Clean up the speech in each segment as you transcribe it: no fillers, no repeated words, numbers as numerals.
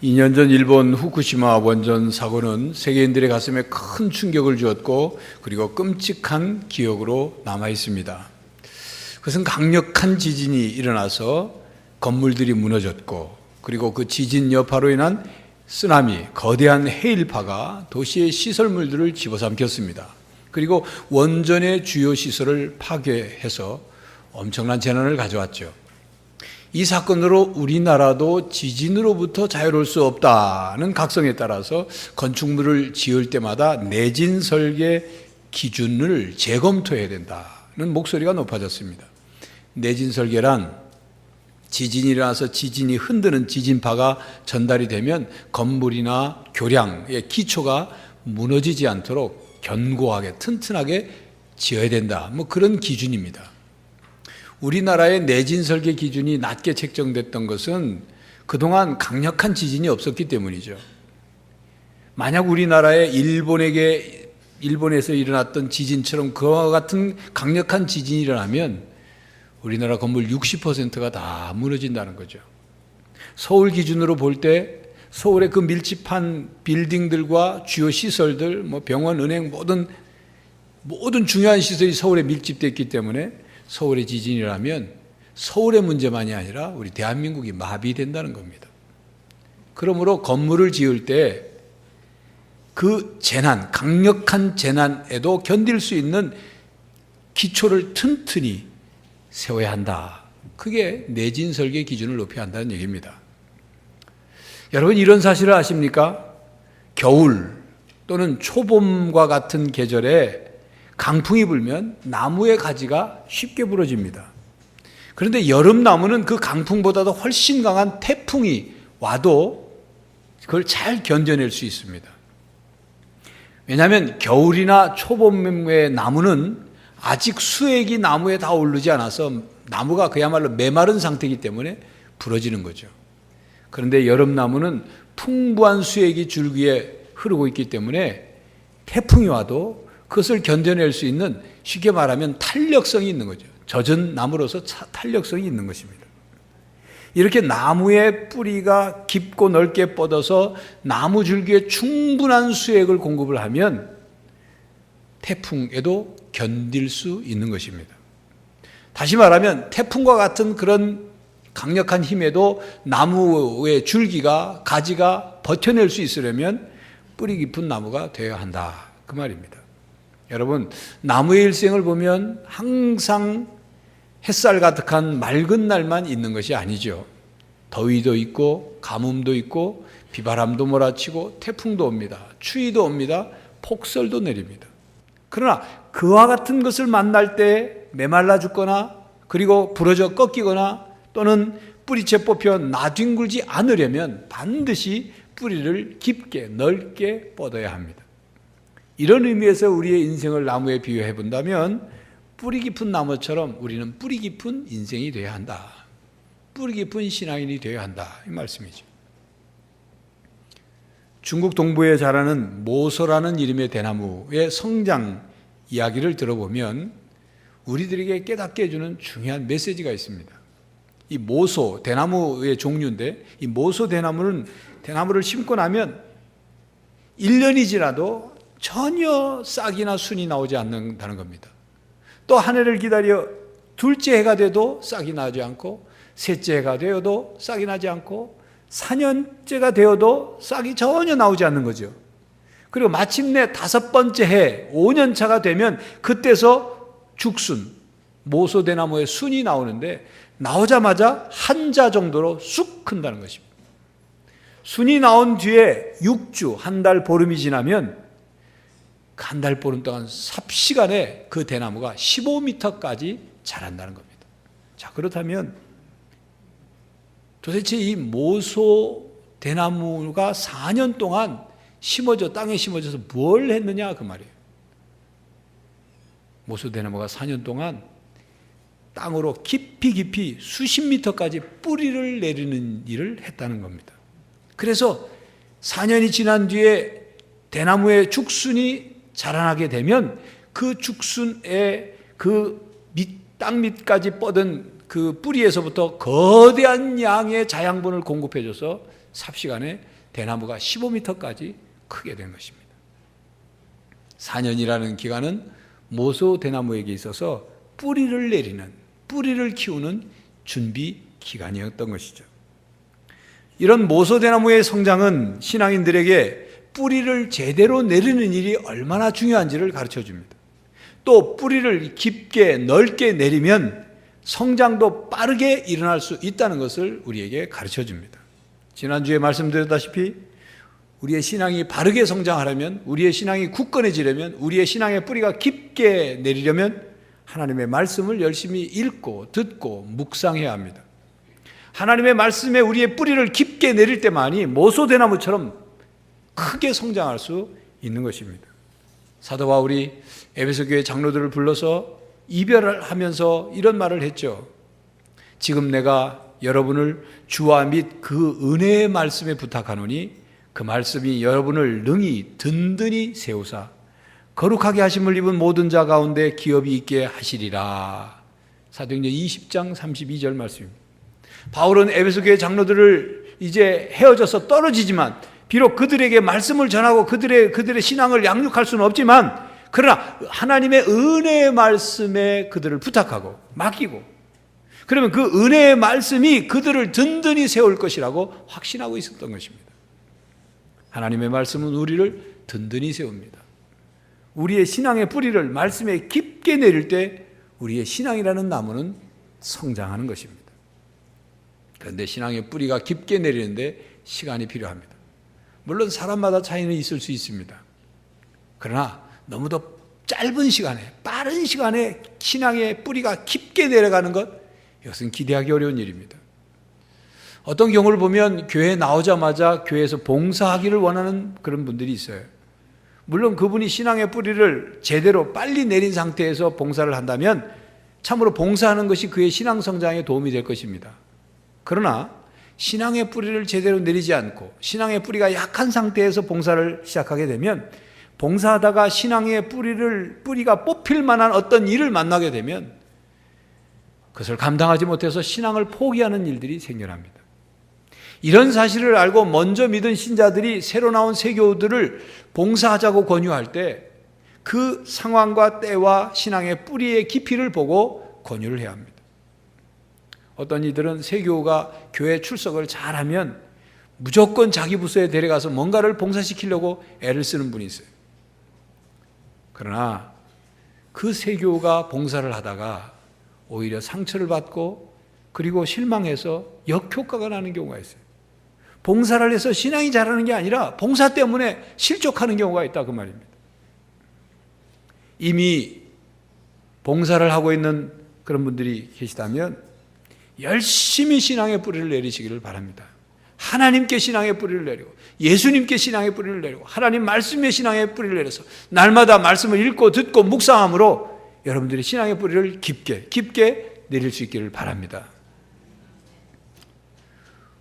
2년 전 일본 후쿠시마 원전 사고는 세계인들의 가슴에 큰 충격을 주었고 그리고 끔찍한 기억으로 남아 있습니다. 그것은 강력한 지진이 일어나서 건물들이 무너졌고 그리고 그 지진 여파로 인한 쓰나미, 거대한 해일파가 도시의 시설물들을 집어삼켰습니다. 그리고 원전의 주요 시설을 파괴해서 엄청난 재난을 가져왔죠. 이 사건으로 우리나라도 지진으로부터 자유로울 수 없다는 각성에 따라서 건축물을 지을 때마다 내진 설계 기준을 재검토해야 된다는 목소리가 높아졌습니다. 내진 설계란 지진이 일어나서 지진이 흔드는 지진파가 전달이 되면 건물이나 교량의 기초가 무너지지 않도록 견고하게 튼튼하게 지어야 된다. 그런 기준입니다. 우리나라의 내진 설계 기준이 낮게 책정됐던 것은 그동안 강력한 지진이 없었기 때문이죠. 만약 우리나라에 일본에서 일어났던 지진처럼 그와 같은 강력한 지진이 일어나면 우리나라 건물 60%가 다 무너진다는 거죠. 서울 기준으로 볼 때 서울의 그 밀집한 빌딩들과 주요 시설들, 병원, 은행 모든 중요한 시설이 서울에 밀집되어 있기 때문에 서울의 지진이라면 서울의 문제만이 아니라 우리 대한민국이 마비된다는 겁니다. 그러므로 건물을 지을 때 그 재난, 강력한 재난에도 견딜 수 있는 기초를 튼튼히 세워야 한다. 그게 내진 설계 기준을 높여야 한다는 얘기입니다. 여러분, 이런 사실을 아십니까? 겨울 또는 초봄과 같은 계절에 강풍이 불면 나무의 가지가 쉽게 부러집니다. 그런데 여름나무는 그 강풍보다도 훨씬 강한 태풍이 와도 그걸 잘 견뎌낼 수 있습니다. 왜냐하면 겨울이나 초봄의 나무는 아직 수액이 나무에 다 오르지 않아서 나무가 그야말로 메마른 상태이기 때문에 부러지는 거죠. 그런데 여름나무는 풍부한 수액이 줄기에 흐르고 있기 때문에 태풍이 와도 그것을 견뎌낼 수 있는, 쉽게 말하면 탄력성이 있는 거죠. 젖은 나무로서 탄력성이 있는 것입니다. 이렇게 나무의 뿌리가 깊고 넓게 뻗어서 나무 줄기에 충분한 수액을 공급을 하면 태풍에도 견딜 수 있는 것입니다. 다시 말하면 태풍과 같은 그런 강력한 힘에도 나무의 줄기가, 가지가 버텨낼 수 있으려면 뿌리 깊은 나무가 되어야 한다. 그 말입니다. 여러분, 나무의 일생을 보면 항상 햇살 가득한 맑은 날만 있는 것이 아니죠. 더위도 있고 가뭄도 있고 비바람도 몰아치고 태풍도 옵니다. 추위도 옵니다. 폭설도 내립니다. 그러나 그와 같은 것을 만날 때 메말라 죽거나 그리고 부러져 꺾이거나 또는 뿌리채 뽑혀 나뒹굴지 않으려면 반드시 뿌리를 깊게 넓게 뻗어야 합니다. 이런 의미에서 우리의 인생을 나무에 비유해 본다면 뿌리 깊은 나무처럼 우리는 뿌리 깊은 인생이 되어야 한다. 뿌리 깊은 신앙인이 되어야 한다. 이 말씀이죠. 중국 동부에 자라는 모소라는 이름의 대나무의 성장 이야기를 들어보면 우리들에게 깨닫게 해주는 중요한 메시지가 있습니다. 이 모소, 대나무의 종류인데 이 모소 대나무를 심고 나면 1년이 지나도 전혀 싹이나 순이 나오지 않는다는 겁니다. 또 한 해를 기다려 둘째 해가 돼도 싹이 나지 않고 셋째 해가 되어도 싹이 나지 않고 4년째가 되어도 싹이 전혀 나오지 않는 거죠. 그리고 마침내 5번째 해, 5년 차가 되면 그때서 죽순, 모소대나무의 순이 나오는데 나오자마자 한자 정도로 쑥 큰다는 것입니다. 순이 나온 뒤에 6주, 한 달 보름이 지나면 그 한 달 보름 동안 삽시간에 그 대나무가 15m까지 자란다는 겁니다. 자, 그렇다면 도대체 이 모소 대나무가 4년 동안 땅에 심어져서 뭘 했느냐 그 말이에요. 모소 대나무가 4년 동안 땅으로 깊이 수십 미터까지 뿌리를 내리는 일을 했다는 겁니다. 그래서 4년이 지난 뒤에 대나무의 죽순이 자라나게 되면 그 죽순의 그 땅 밑까지 뻗은 그 뿌리에서부터 거대한 양의 자양분을 공급해줘서 삽시간에 대나무가 15m까지 크게 된 것입니다. 4년이라는 기간은 모소 대나무에게 있어서 뿌리를 내리는, 뿌리를 키우는 준비 기간이었던 것이죠. 이런 모소 대나무의 성장은 신앙인들에게 뿌리를 제대로 내리는 일이 얼마나 중요한지를 가르쳐 줍니다. 또 뿌리를 깊게 넓게 내리면 성장도 빠르게 일어날 수 있다는 것을 우리에게 가르쳐 줍니다. 지난주에 말씀드렸다시피 우리의 신앙이 바르게 성장하려면, 우리의 신앙이 굳건해지려면, 우리의 신앙의 뿌리가 깊게 내리려면 하나님의 말씀을 열심히 읽고 듣고 묵상해야 합니다. 하나님의 말씀에 우리의 뿌리를 깊게 내릴 때만이 모소대나무처럼 크게 성장할 수 있는 것입니다. 사도 바울이 에베소 교회 장로들을 불러서 이별을 하면서 이런 말을 했죠. 지금 내가 여러분을 주와 및 그 은혜의 말씀에 부탁하노니 그 말씀이 여러분을 능히 든든히 세우사 거룩하게 하심을 입은 모든 자 가운데 기업이 있게 하시리라. 사도행전 20장 32절 말씀입니다. 바울은 에베소 교회 장로들을 이제 헤어져서 떨어지지만 비록 그들에게 말씀을 전하고 그들의 신앙을 양육할 수는 없지만 그러나 하나님의 은혜의 말씀에 그들을 부탁하고 맡기고 그러면 그 은혜의 말씀이 그들을 든든히 세울 것이라고 확신하고 있었던 것입니다. 하나님의 말씀은 우리를 든든히 세웁니다. 우리의 신앙의 뿌리를 말씀에 깊게 내릴 때 우리의 신앙이라는 나무는 성장하는 것입니다. 그런데 신앙의 뿌리가 깊게 내리는데 시간이 필요합니다. 물론 사람마다 차이는 있을 수 있습니다. 그러나 너무도 짧은 시간에, 빠른 시간에 신앙의 뿌리가 깊게 내려가는 것, 이것은 기대하기 어려운 일입니다. 어떤 경우를 보면 교회에 나오자마자 교회에서 봉사하기를 원하는 그런 분들이 있어요. 물론 그분이 신앙의 뿌리를 제대로 빨리 내린 상태에서 봉사를 한다면 참으로 봉사하는 것이 그의 신앙 성장에 도움이 될 것입니다. 그러나 신앙의 뿌리를 제대로 내리지 않고 신앙의 뿌리가 약한 상태에서 봉사를 시작하게 되면 봉사하다가 신앙의 뿌리가 뽑힐 만한 어떤 일을 만나게 되면 그것을 감당하지 못해서 신앙을 포기하는 일들이 생겨납니다. 이런 사실을 알고 먼저 믿은 신자들이 새로 나온 세교우들을 봉사하자고 권유할 때 그 상황과 때와 신앙의 뿌리의 깊이를 보고 권유를 해야 합니다. 어떤 이들은 세교우가 교회 출석을 잘하면 무조건 자기 부서에 데려가서 뭔가를 봉사시키려고 애를 쓰는 분이 있어요. 그러나 그 세교우가 봉사를 하다가 오히려 상처를 받고 그리고 실망해서 역효과가 나는 경우가 있어요. 봉사를 해서 신앙이 자라는 게 아니라 봉사 때문에 실족하는 경우가 있다 그 말입니다. 이미 봉사를 하고 있는 그런 분들이 계시다면 열심히 신앙의 뿌리를 내리시기를 바랍니다. 하나님께 신앙의 뿌리를 내리고 예수님께 신앙의 뿌리를 내리고 하나님 말씀의 신앙의 뿌리를 내려서 날마다 말씀을 읽고 듣고 묵상함으로 여러분들이 신앙의 뿌리를 깊게 내릴 수 있기를 바랍니다.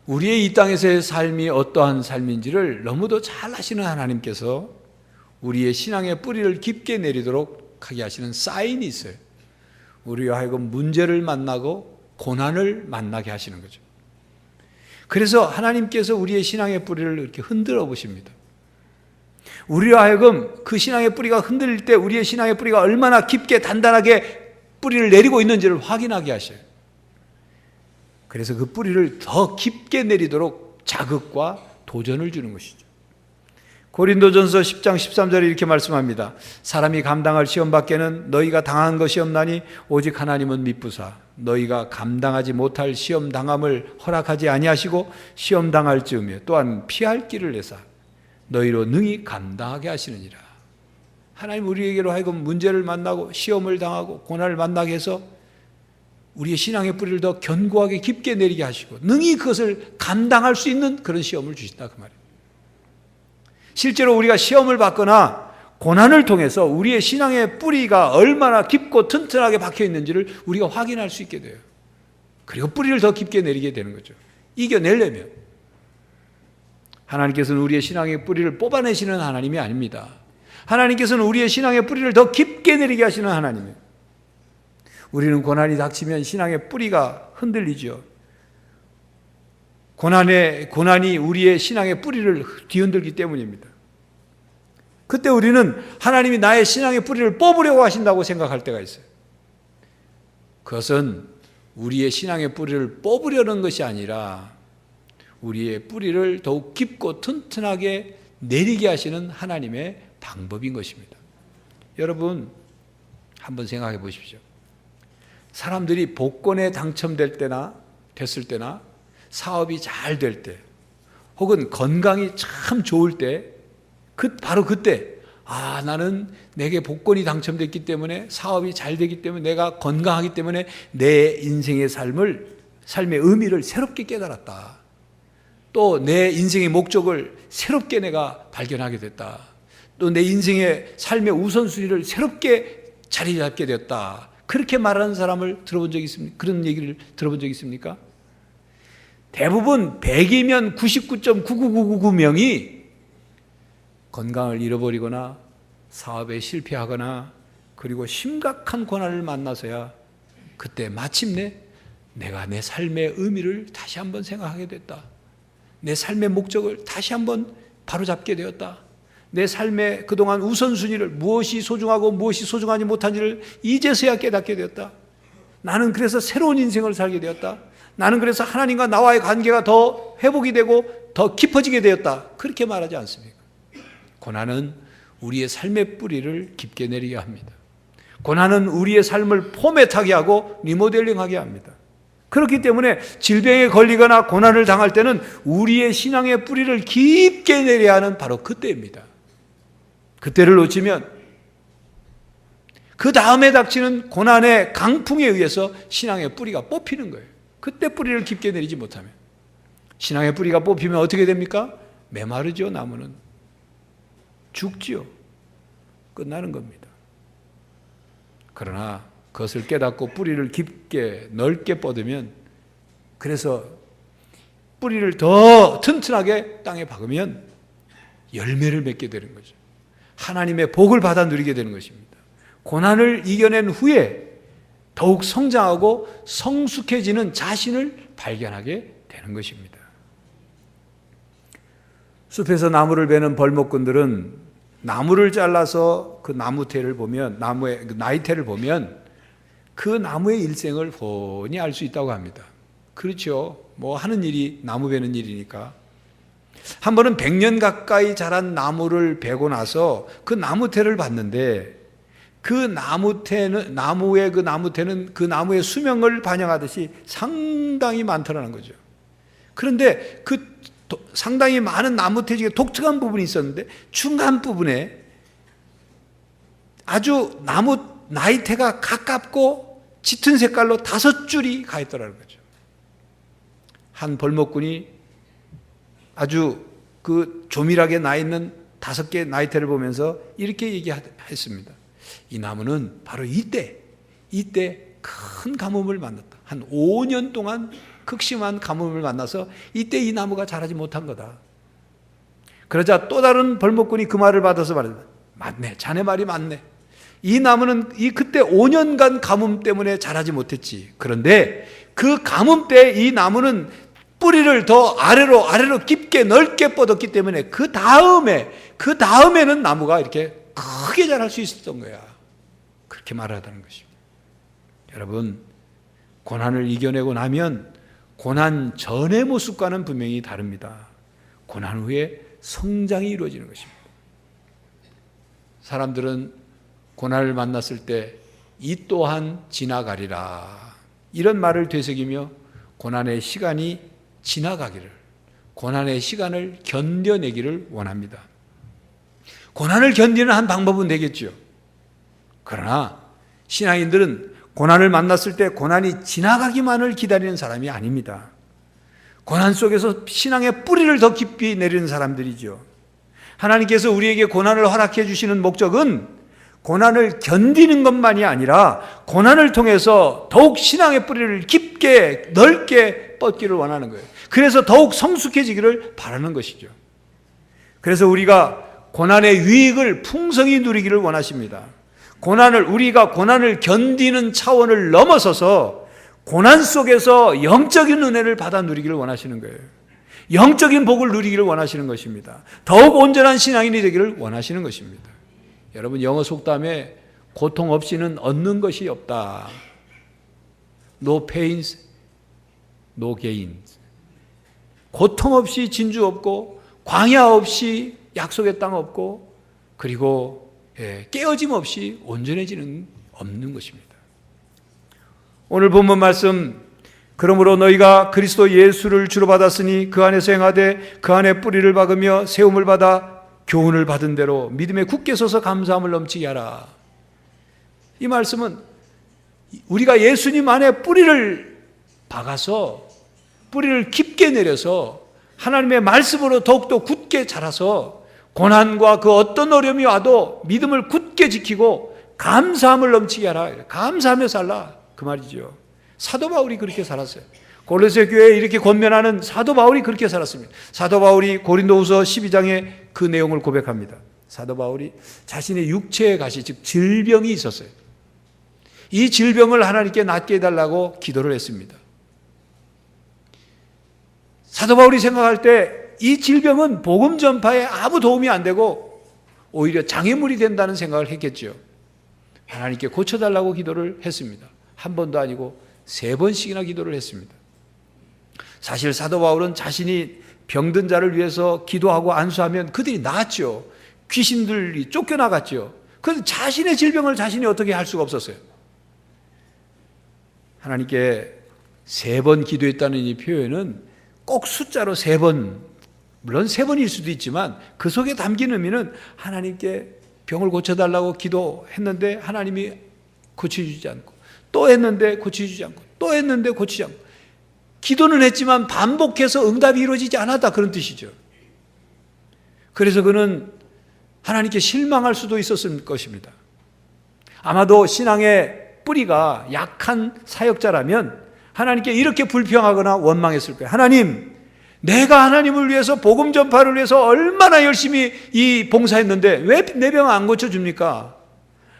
우리의 이 땅에서의 삶이 어떠한 삶인지를 너무도 잘 아시는 하나님께서 우리의 신앙의 뿌리를 깊게 내리도록 하게 하시는 사인이 있어요. 우리와 하여금 문제를 만나고 고난을 만나게 하시는 거죠. 그래서 하나님께서 우리의 신앙의 뿌리를 이렇게 흔들어 보십니다. 우리와 하여금 그 신앙의 뿌리가 흔들릴 때 우리의 신앙의 뿌리가 얼마나 깊게 단단하게 뿌리를 내리고 있는지를 확인하게 하셔요. 그래서 그 뿌리를 더 깊게 내리도록 자극과 도전을 주는 것이죠. 고린도전서 10장 13절에 이렇게 말씀합니다. 사람이 감당할 시험 밖에는 너희가 당한 것이 없나니 오직 하나님은 미쁘사 너희가 감당하지 못할 시험 당함을 허락하지 아니하시고 시험 당할 즈음에 또한 피할 길을 내사 너희로 능히 감당하게 하시느니라. 하나님 우리에게로 하여금 문제를 만나고 시험을 당하고 고난을 만나게 해서 우리의 신앙의 뿌리를 더 견고하게 깊게 내리게 하시고 능히 그것을 감당할 수 있는 그런 시험을 주신다 그 말이에요. 실제로 우리가 시험을 받거나 고난을 통해서 우리의 신앙의 뿌리가 얼마나 깊고 튼튼하게 박혀 있는지를 우리가 확인할 수 있게 돼요. 그리고 뿌리를 더 깊게 내리게 되는 거죠. 이겨내려면. 하나님께서는 우리의 신앙의 뿌리를 뽑아내시는 하나님이 아닙니다. 하나님께서는 우리의 신앙의 뿌리를 더 깊게 내리게 하시는 하나님이에요. 우리는 고난이 닥치면 신앙의 뿌리가 흔들리죠. 고난이 우리의 신앙의 뿌리를 뒤흔들기 때문입니다. 그때 우리는 하나님이 나의 신앙의 뿌리를 뽑으려고 하신다고 생각할 때가 있어요. 그것은 우리의 신앙의 뿌리를 뽑으려는 것이 아니라 우리의 뿌리를 더욱 깊고 튼튼하게 내리게 하시는 하나님의 방법인 것입니다. 여러분, 한번 생각해 보십시오. 사람들이 복권에 됐을 때나 사업이 잘 될 때, 혹은 건강이 참 좋을 때, 바로 그때, 나는 내게 복권이 당첨됐기 때문에, 사업이 잘 되기 때문에, 내가 건강하기 때문에 내 인생의 삶의 의미를 새롭게 깨달았다. 또 내 인생의 목적을 새롭게 내가 발견하게 됐다. 또 내 인생의 삶의 우선순위를 새롭게 자리 잡게 되었다. 그렇게 말하는 사람을 들어본 적이 있습니까? 그런 얘기를 들어본 적이 있습니까? 대부분 100이면 99.99999명이 건강을 잃어버리거나 사업에 실패하거나 그리고 심각한 고난을 만나서야 그때 마침내 내가 내 삶의 의미를 다시 한번 생각하게 됐다. 내 삶의 목적을 다시 한번 바로잡게 되었다. 내 삶의 그동안 우선순위를, 무엇이 소중하고 무엇이 소중하지 못한지를 이제서야 깨닫게 되었다. 나는 그래서 새로운 인생을 살게 되었다. 나는 그래서 하나님과 나와의 관계가 더 회복이 되고 더 깊어지게 되었다. 그렇게 말하지 않습니까? 고난은 우리의 삶의 뿌리를 깊게 내리게 합니다. 고난은 우리의 삶을 포맷하게 하고 리모델링하게 합니다. 그렇기 때문에 질병에 걸리거나 고난을 당할 때는 우리의 신앙의 뿌리를 깊게 내려야 하는 바로 그때입니다. 그때를 놓치면 그 다음에 닥치는 고난의 강풍에 의해서 신앙의 뿌리가 뽑히는 거예요. 그때 뿌리를 깊게 내리지 못하면. 신앙의 뿌리가 뽑히면 어떻게 됩니까? 메마르죠. 나무는 죽지요. 끝나는 겁니다. 그러나 그것을 깨닫고 뿌리를 깊게 넓게 뻗으면, 그래서 뿌리를 더 튼튼하게 땅에 박으면 열매를 맺게 되는 거죠. 하나님의 복을 받아 누리게 되는 것입니다. 고난을 이겨낸 후에 더욱 성장하고 성숙해지는 자신을 발견하게 되는 것입니다. 숲에서 나무를 베는 벌목꾼들은 나무를 잘라서 그 나무테를 보면, 나무의 나이테를 보면 그 나무의 일생을 훤히 알 수 있다고 합니다. 그렇죠. 뭐 하는 일이 나무 베는 일이니까. 한 번은 100년 가까이 자란 나무를 베고 나서 그 나무테를 봤는데, 나무의 그 나무의 수명을 반영하듯이 상당히 많더라는 거죠. 그런데 그 상당히 많은 나무테 중에 독특한 부분이 있었는데, 중간 부분에 아주 나무 나이테가 가깝고 짙은 색깔로 5줄이 가 있더라는 거죠. 한 벌목꾼이 아주 그 조밀하게 나 있는 5개의 나이테를 보면서 이렇게 얘기했습니다. 이 나무는 바로 이때 큰 가뭄을 만났다. 한 5년 동안 극심한 가뭄을 만나서 이때 이 나무가 자라지 못한 거다. 그러자 또 다른 벌목꾼이 그 말을 받아서 말했다. 맞네, 자네 말이 맞네. 이 나무는 그때 5년간 가뭄 때문에 자라지 못했지. 그런데 그 가뭄 때 이 나무는 뿌리를 더 아래로 깊게 넓게 뻗었기 때문에 그 다음에는 나무가 이렇게 크게 자랄 수 있었던 거야. 그렇게 말하다는 것입니다. 여러분, 고난을 이겨내고 나면 고난 전의 모습과는 분명히 다릅니다. 고난 후에 성장이 이루어지는 것입니다. 사람들은 고난을 만났을 때 이 또한 지나가리라, 이런 말을 되새기며 고난의 시간이 지나가기를, 고난의 시간을 견뎌내기를 원합니다. 고난을 견디는 한 방법은 되겠죠. 그러나 신앙인들은 고난을 만났을 때 고난이 지나가기만을 기다리는 사람이 아닙니다. 고난 속에서 신앙의 뿌리를 더 깊이 내리는 사람들이죠. 하나님께서 우리에게 고난을 허락해 주시는 목적은 고난을 견디는 것만이 아니라 고난을 통해서 더욱 신앙의 뿌리를 깊게 넓게 뻗기를 원하는 거예요. 그래서 더욱 성숙해지기를 바라는 것이죠. 그래서 우리가 고난의 유익을 풍성히 누리기를 원하십니다. 우리가 고난을 견디는 차원을 넘어서서 고난 속에서 영적인 은혜를 받아 누리기를 원하시는 거예요. 영적인 복을 누리기를 원하시는 것입니다. 더욱 온전한 신앙인이 되기를 원하시는 것입니다. 여러분, 영어 속담에 고통 없이는 얻는 것이 없다. No pains, no gains. 고통 없이 진주 없고, 광야 없이 약속의 땅 없고, 그리고 깨어짐 없이 온전해지는 없는 것입니다. 오늘 본문 말씀, 그러므로 너희가 그리스도 예수를 주로 받았으니 그 안에서 행하되 그 안에 뿌리를 박으며 세움을 받아 교훈을 받은 대로 믿음에 굳게 서서 감사함을 넘치게 하라. 이 말씀은 우리가 예수님 안에 뿌리를 박아서, 뿌리를 깊게 내려서 하나님의 말씀으로 더욱더 굳게 자라서 고난과 그 어떤 어려움이 와도 믿음을 굳게 지키고 감사함을 넘치게 하라. 감사하며 살라, 그 말이죠. 사도 바울이 그렇게 살았어요. 골로새 교회에 이렇게 권면하는 사도 바울이 그렇게 살았습니다. 사도 바울이 고린도후서 12장에 그 내용을 고백합니다. 사도 바울이 자신의 육체의 가시, 즉 질병이 있었어요. 이 질병을 하나님께 낫게 해달라고 기도를 했습니다. 사도 바울이 생각할 때 이 질병은 복음 전파에 아무 도움이 안 되고 오히려 장애물이 된다는 생각을 했겠죠. 하나님께 고쳐달라고 기도를 했습니다. 한 번도 아니고 3번씩이나 기도를 했습니다. 사실 사도 바울은 자신이 병든 자를 위해서 기도하고 안수하면 그들이 나았죠. 귀신들이 쫓겨나갔죠. 그런데 자신의 질병을 자신이 어떻게 할 수가 없었어요. 하나님께 3번 기도했다는 이 표현은 꼭 숫자로 3번, 물론 3번일 수도 있지만 그 속에 담긴 의미는 하나님께 병을 고쳐달라고 기도했는데 하나님이 고쳐주지 않고, 또 했는데 고쳐주지 않고, 또 했는데 고치지 않고, 기도는 했지만 반복해서 응답이 이루어지지 않았다, 그런 뜻이죠. 그래서 그는 하나님께 실망할 수도 있었을 것입니다. 아마도 신앙의 뿌리가 약한 사역자라면 하나님께 이렇게 불평하거나 원망했을 거예요. 하나님, 내가 하나님을 위해서, 복음 전파를 위해서 얼마나 열심히 이 봉사했는데 왜 내 병 안 고쳐줍니까?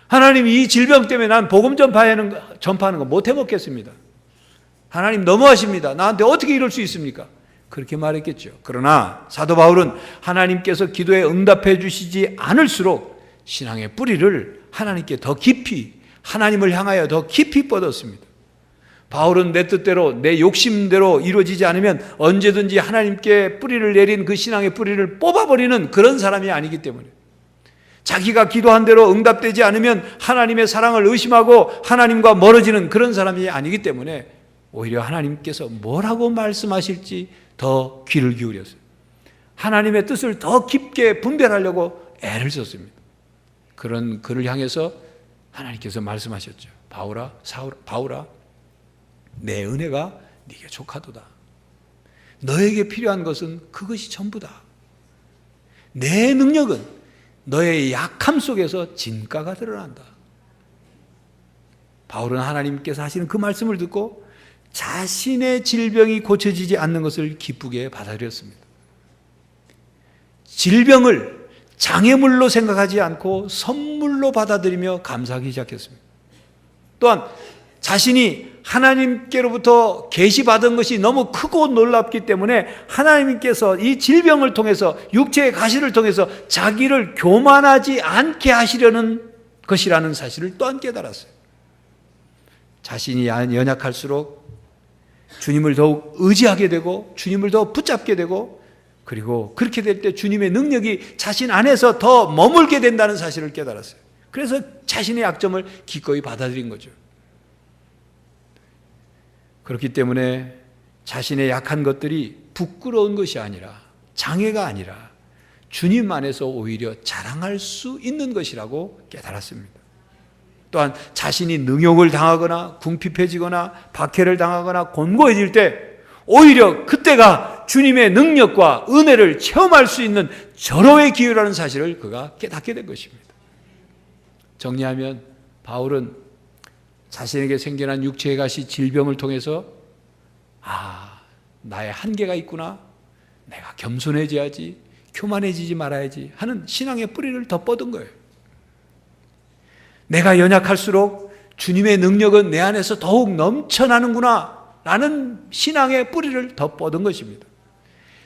하나님, 이 질병 때문에 난 복음 전파하는 거 못 해먹겠습니다. 하나님 너무하십니다. 나한테 어떻게 이럴 수 있습니까? 그렇게 말했겠죠. 그러나 사도 바울은 하나님께서 기도에 응답해 주시지 않을수록 신앙의 뿌리를 하나님께 더 깊이, 하나님을 향하여 더 깊이 뻗었습니다. 바울은 내 뜻대로, 내 욕심대로 이루어지지 않으면 언제든지 하나님께 뿌리를 내린 그 신앙의 뿌리를 뽑아버리는 그런 사람이 아니기 때문에, 자기가 기도한 대로 응답되지 않으면 하나님의 사랑을 의심하고 하나님과 멀어지는 그런 사람이 아니기 때문에 오히려 하나님께서 뭐라고 말씀하실지 더 귀를 기울였어요. 하나님의 뜻을 더 깊게 분별하려고 애를 썼습니다. 그런 그를 향해서 하나님께서 말씀하셨죠. 바울아, 내 은혜가 네게 족하도다. 너에게 필요한 것은 그것이 전부다. 내 능력은 너의 약함 속에서 진가가 드러난다. 바울은 하나님께서 하시는 그 말씀을 듣고 자신의 질병이 고쳐지지 않는 것을 기쁘게 받아들였습니다. 질병을 장애물로 생각하지 않고 선물로 받아들이며 감사하기 시작했습니다. 또한 자신이 하나님께로부터 계시받은 것이 너무 크고 놀랍기 때문에 하나님께서 이 질병을 통해서, 육체의 가시를 통해서 자기를 교만하지 않게 하시려는 것이라는 사실을 또한 깨달았어요. 자신이 연약할수록 주님을 더욱 의지하게 되고 주님을 더 붙잡게 되고, 그리고 그렇게 될 때 주님의 능력이 자신 안에서 더 머물게 된다는 사실을 깨달았어요. 그래서 자신의 약점을 기꺼이 받아들인 거죠. 그렇기 때문에 자신의 약한 것들이 부끄러운 것이 아니라, 장애가 아니라 주님 안에서 오히려 자랑할 수 있는 것이라고 깨달았습니다. 또한 자신이 능욕을 당하거나 궁핍해지거나 박해를 당하거나 곤고해질 때 오히려 그때가 주님의 능력과 은혜를 체험할 수 있는 절호의 기회라는 사실을 그가 깨닫게 된 것입니다. 정리하면 바울은 자신에게 생겨난 육체의 가시, 질병을 통해서 나의 한계가 있구나, 내가 겸손해져야지, 교만해지지 말아야지 하는 신앙의 뿌리를 더 뻗은 거예요. 내가 연약할수록 주님의 능력은 내 안에서 더욱 넘쳐나는구나 라는 신앙의 뿌리를 더 뻗은 것입니다.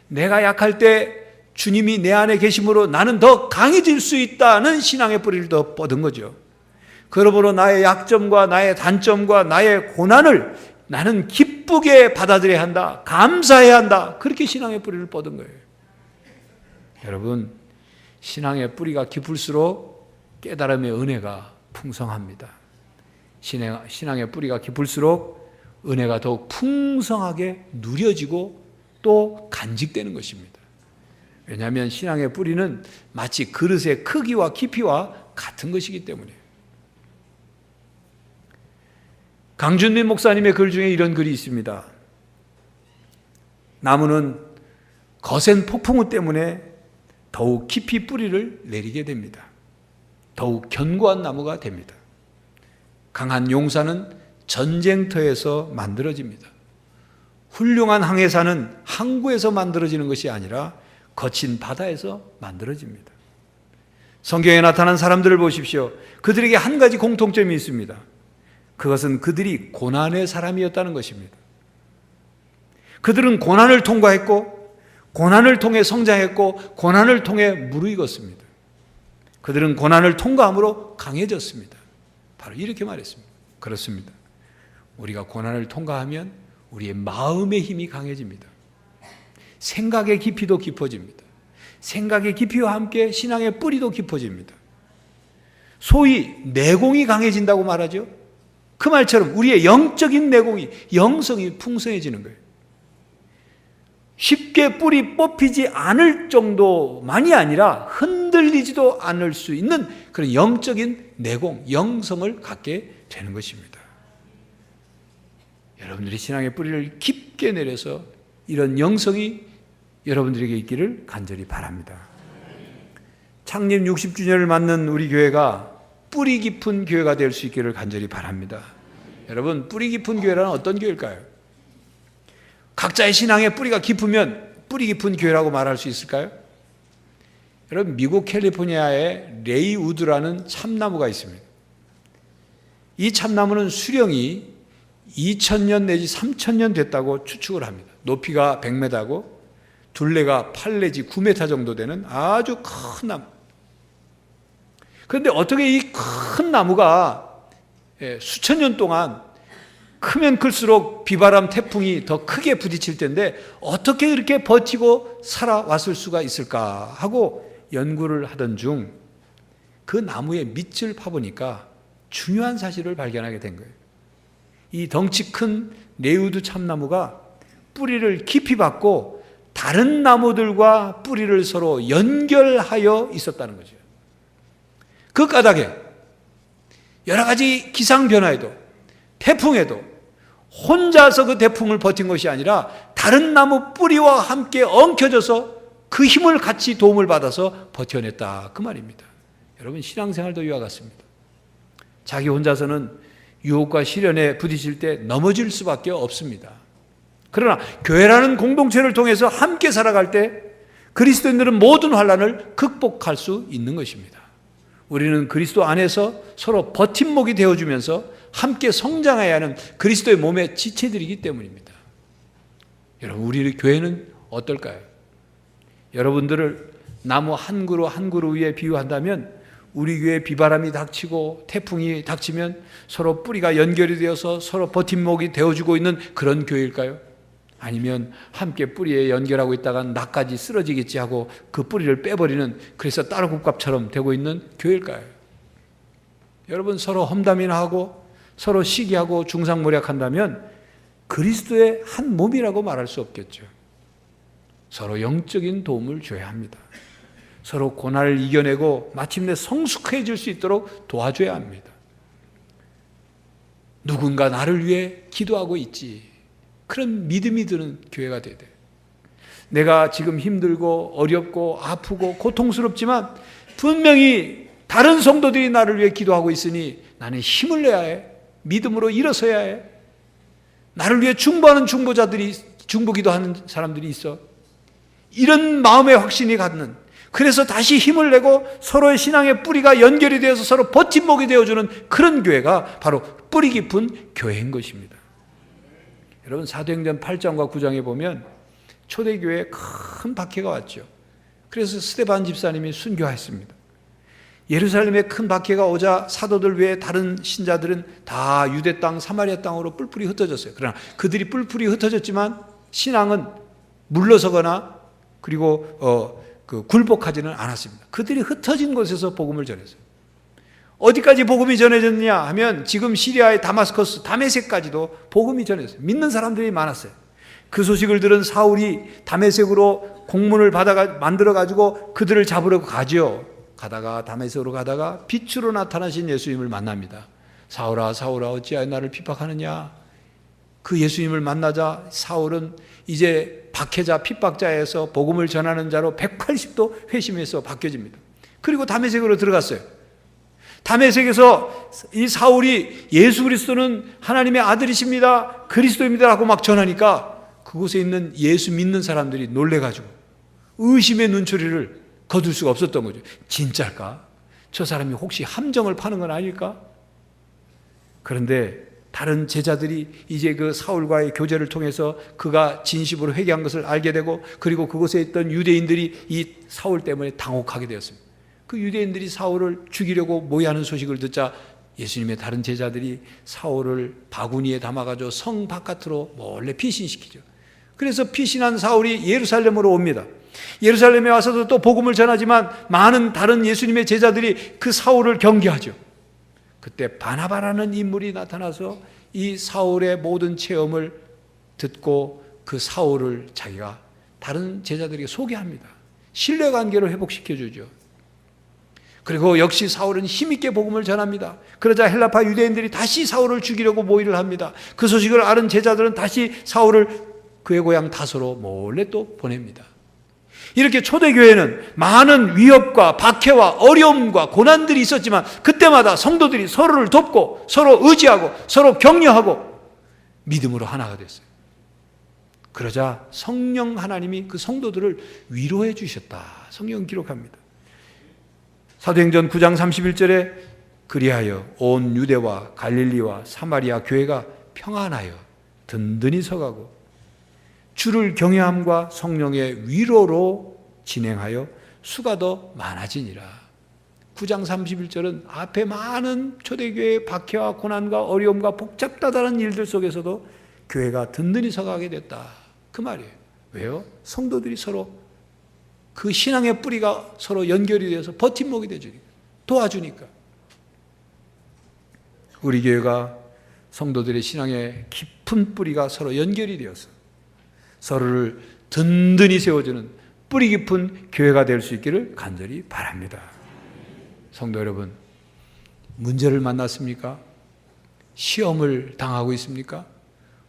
내가 약할 때 주님이 내 안에 계심으로 나는 더 강해질 수 있다는 신앙의 뿌리를 더 뻗은 거죠. 그러므로 나의 약점과 나의 단점과 나의 고난을 나는 기쁘게 받아들여야 한다. 감사해야 한다. 그렇게 신앙의 뿌리를 뻗은 거예요. 여러분, 신앙의 뿌리가 깊을수록 깨달음의 은혜가 풍성합니다. 신앙의 뿌리가 깊을수록 은혜가 더욱 풍성하게 누려지고 또 간직되는 것입니다. 왜냐하면 신앙의 뿌리는 마치 그릇의 크기와 깊이와 같은 것이기 때문에. 강준민 목사님의 글 중에 이런 글이 있습니다. 나무는 거센 폭풍우 때문에 더욱 깊이 뿌리를 내리게 됩니다. 더욱 견고한 나무가 됩니다. 강한 용사는 전쟁터에서 만들어집니다. 훌륭한 항해사는 항구에서 만들어지는 것이 아니라 거친 바다에서 만들어집니다. 성경에 나타난 사람들을 보십시오. 그들에게 한 가지 공통점이 있습니다. 그것은 그들이 고난의 사람이었다는 것입니다. 그들은 고난을 통과했고 고난을 통해 성장했고 고난을 통해 무르익었습니다. 그들은 고난을 통과함으로 강해졌습니다. 바로 이렇게 말했습니다. 그렇습니다. 우리가 고난을 통과하면 우리의 마음의 힘이 강해집니다. 생각의 깊이도 깊어집니다. 생각의 깊이와 함께 신앙의 뿌리도 깊어집니다. 소위 내공이 강해진다고 말하죠. 그 말처럼 우리의 영적인 내공이, 영성이 풍성해지는 거예요. 쉽게 뿌리 뽑히지 않을 정도만이 아니라 흔들리지도 않을 수 있는 그런 영적인 내공, 영성을 갖게 되는 것입니다. 여러분들이 신앙의 뿌리를 깊게 내려서 이런 영성이 여러분들에게 있기를 간절히 바랍니다. 창립 60주년을 맞는 우리 교회가 뿌리 깊은 교회가 될 수 있기를 간절히 바랍니다. 여러분, 뿌리 깊은 교회라는 어떤 교회일까요? 각자의 신앙의 뿌리가 깊으면 뿌리 깊은 교회라고 말할 수 있을까요? 여러분, 미국 캘리포니아에 레이우드라는 참나무가 있습니다. 이 참나무는 수령이 2000년 내지 3000년 됐다고 추측을 합니다. 높이가 100m고 둘레가 8 내지 9m 정도 되는 아주 큰 나무. 그런데 어떻게 이 큰 나무가 수천 년 동안 크면 클수록 비바람, 태풍이 더 크게 부딪힐 텐데 어떻게 이렇게 버티고 살아왔을 수가 있을까 하고 연구를 하던 중 그 나무의 밑을 파보니까 중요한 사실을 발견하게 된 거예요. 이 덩치 큰 레이우드 참나무가 뿌리를 깊이 받고 다른 나무들과 뿌리를 서로 연결하여 있었다는 거죠. 그 까닭에 여러 가지 기상 변화에도 태풍에도 혼자서 그 태풍을 버틴 것이 아니라 다른 나무 뿌리와 함께 엉켜져서 그 힘을 같이 도움을 받아서 버텨냈다, 그 말입니다. 여러분, 신앙생활도 이와 같습니다. 자기 혼자서는 유혹과 시련에 부딪힐 때 넘어질 수밖에 없습니다. 그러나 교회라는 공동체를 통해서 함께 살아갈 때 그리스도인들은 모든 환난을 극복할 수 있는 것입니다. 우리는 그리스도 안에서 서로 버팀목이 되어주면서 함께 성장해야 하는 그리스도의 몸의 지체들이기 때문입니다. 여러분, 우리 교회는 어떨까요? 여러분들을 나무 한 그루 한 그루 위에 비유한다면 우리 교회에 비바람이 닥치고 태풍이 닥치면 서로 뿌리가 연결이 되어서 서로 버팀목이 되어주고 있는 그런 교회일까요? 아니면 함께 뿌리에 연결하고 있다가 나까지 쓰러지겠지 하고 그 뿌리를 빼버리는, 그래서 따로 국밥처럼 되고 있는 교회일까요? 여러분, 서로 험담이나 하고 서로 시기하고 중상모략한다면 그리스도의 한 몸이라고 말할 수 없겠죠. 서로 영적인 도움을 줘야 합니다. 서로 고난을 이겨내고 마침내 성숙해질 수 있도록 도와줘야 합니다. 누군가 나를 위해 기도하고 있지, 그런 믿음이 드는 교회가 돼야 돼요. 내가 지금 힘들고 어렵고 아프고 고통스럽지만 분명히 다른 성도들이 나를 위해 기도하고 있으니 나는 힘을 내야 해. 믿음으로 일어서야 해. 나를 위해 중보하는 중보자들이, 중보기도하는 사람들이 있어. 이런 마음의 확신이 갖는, 그래서 다시 힘을 내고 서로의 신앙의 뿌리가 연결이 되어서 서로 버팀목이 되어주는 그런 교회가 바로 뿌리 깊은 교회인 것입니다. 여러분, 사도행전 8장과 9장에 보면 초대교회에 큰 박해가 왔죠. 그래서 스데반 집사님이 순교했습니다. 예루살렘에 큰 박해가 오자 사도들 외에 다른 신자들은 다 유대 땅, 사마리아 땅으로 뿔뿔이 흩어졌어요. 그러나 그들이 뿔뿔이 흩어졌지만 신앙은 물러서거나 그리고 굴복하지는 않았습니다. 그들이 흩어진 곳에서 복음을 전했어요. 어디까지 복음이 전해졌냐 하면 지금 시리아의 다마스커스, 다메섹까지도 복음이 전해졌어요. 믿는 사람들이 많았어요. 그 소식을 들은 사울이 다메섹으로 공문을 만들어가지고 그들을 잡으려고 가죠. 가다가 다메섹으로 가다가 빛으로 나타나신 예수님을 만납니다. 사울아 사울아 어찌하여 나를 핍박하느냐. 그 예수님을 만나자 사울은 이제 박해자 핍박자에서 복음을 전하는 자로 180도 회심해서 바뀌어집니다. 그리고 다메섹으로 들어갔어요. 다메섹에서 이 사울이 예수 그리스도는 하나님의 아들이십니다, 그리스도입니다 라고 막 전하니까 그곳에 있는 예수 믿는 사람들이 놀래가지고 의심의 눈초리를 거둘 수가 없었던 거죠. 진짜일까? 저 사람이 혹시 함정을 파는 건 아닐까? 그런데 다른 제자들이 이제 그 사울과의 교제를 통해서 그가 진심으로 회개한 것을 알게 되고 그리고 그곳에 있던 유대인들이 이 사울 때문에 당혹하게 되었습니다. 그 유대인들이 사울을 죽이려고 모의하는 소식을 듣자 예수님의 다른 제자들이 사울을 바구니에 담아가지고 성 바깥으로 몰래 피신시키죠. 그래서 피신한 사울이 예루살렘으로 옵니다. 예루살렘에 와서도 또 복음을 전하지만 많은 다른 예수님의 제자들이 그 사울을 경계하죠. 그때 바나바라는 인물이 나타나서 이 사울의 모든 체험을 듣고 그 사울을 자기가 다른 제자들에게 소개합니다. 신뢰관계를 회복시켜주죠. 그리고 역시 사울은 힘있게 복음을 전합니다. 그러자 헬라파 유대인들이 다시 사울을 죽이려고 모의를 합니다. 그 소식을 아는 제자들은 다시 사울을 그의 고향 다소로 몰래 또 보냅니다. 이렇게 초대교회는 많은 위협과 박해와 어려움과 고난들이 있었지만 그때마다 성도들이 서로를 돕고 서로 의지하고 서로 격려하고 믿음으로 하나가 됐어요. 그러자 성령 하나님이 그 성도들을 위로해 주셨다. 성경 기록합니다. 사도행전 9장 31절에 그리하여 온 유대와 갈릴리와 사마리아 교회가 평안하여 든든히 서가고 주를 경외함과 성령의 위로로 진행하여 수가 더 많아지니라. 9장 31절은 앞에 많은 초대교회의 박해와 고난과 어려움과 복잡다단한 일들 속에서도 교회가 든든히 서가게 됐다. 그 말이에요. 왜요? 성도들이 서로 그 신앙의 뿌리가 서로 연결이 되어서 버팀목이 되주니까, 도와주니까. 우리 교회가 성도들의 신앙의 깊은 뿌리가 서로 연결이 되어서 서로를 든든히 세워주는 뿌리 깊은 교회가 될 수 있기를 간절히 바랍니다. 성도 여러분, 문제를 만났습니까? 시험을 당하고 있습니까?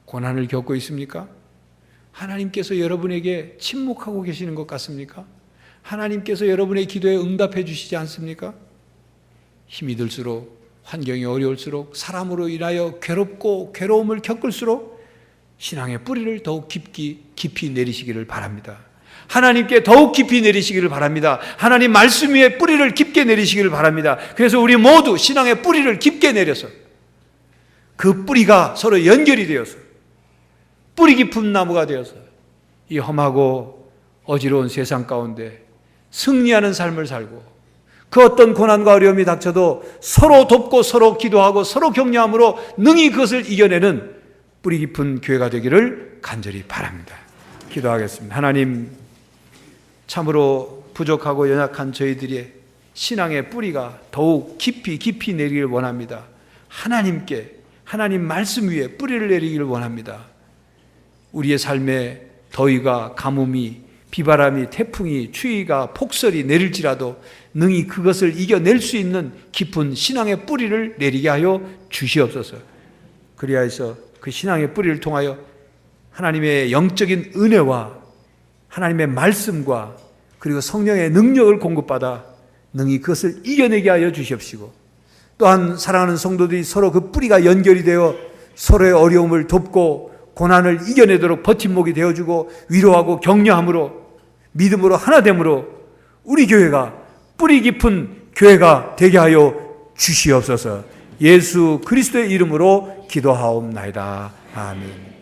고난을 겪고 있습니까? 하나님께서 여러분에게 침묵하고 계시는 것 같습니까? 하나님께서 여러분의 기도에 응답해 주시지 않습니까? 힘이 들수록, 환경이 어려울수록, 사람으로 인하여 괴롭고 괴로움을 겪을수록 신앙의 뿌리를 더욱 깊이 내리시기를 바랍니다. 하나님께 더욱 깊이 내리시기를 바랍니다. 하나님 말씀 위에 뿌리를 깊게 내리시기를 바랍니다. 그래서 우리 모두 신앙의 뿌리를 깊게 내려서 그 뿌리가 서로 연결이 되어서 뿌리 깊은 나무가 되어서 이 험하고 어지러운 세상 가운데 승리하는 삶을 살고 그 어떤 고난과 어려움이 닥쳐도 서로 돕고 서로 기도하고 서로 격려함으로 능히 그것을 이겨내는 뿌리 깊은 교회가 되기를 간절히 바랍니다. 기도하겠습니다. 하나님, 참으로 부족하고 연약한 저희들의 신앙의 뿌리가 더욱 깊이 내리기를 원합니다. 하나님께, 하나님 말씀 위에 뿌리를 내리기를 원합니다. 우리의 삶에 더위가, 가뭄이, 비바람이, 태풍이, 추위가, 폭설이 내릴지라도 능히 그것을 이겨낼 수 있는 깊은 신앙의 뿌리를 내리게 하여 주시옵소서. 그리하여서 그 신앙의 뿌리를 통하여 하나님의 영적인 은혜와 하나님의 말씀과 그리고 성령의 능력을 공급받아 능히 그것을 이겨내게 하여 주시옵시고, 또한 사랑하는 성도들이 서로 그 뿌리가 연결이 되어 서로의 어려움을 돕고 고난을 이겨내도록 버팀목이 되어주고 위로하고 격려함으로 믿음으로 하나됨으로 우리 교회가 뿌리 깊은 교회가 되게 하여 주시옵소서. 예수 그리스도의 이름으로 기도하옵나이다. 아멘.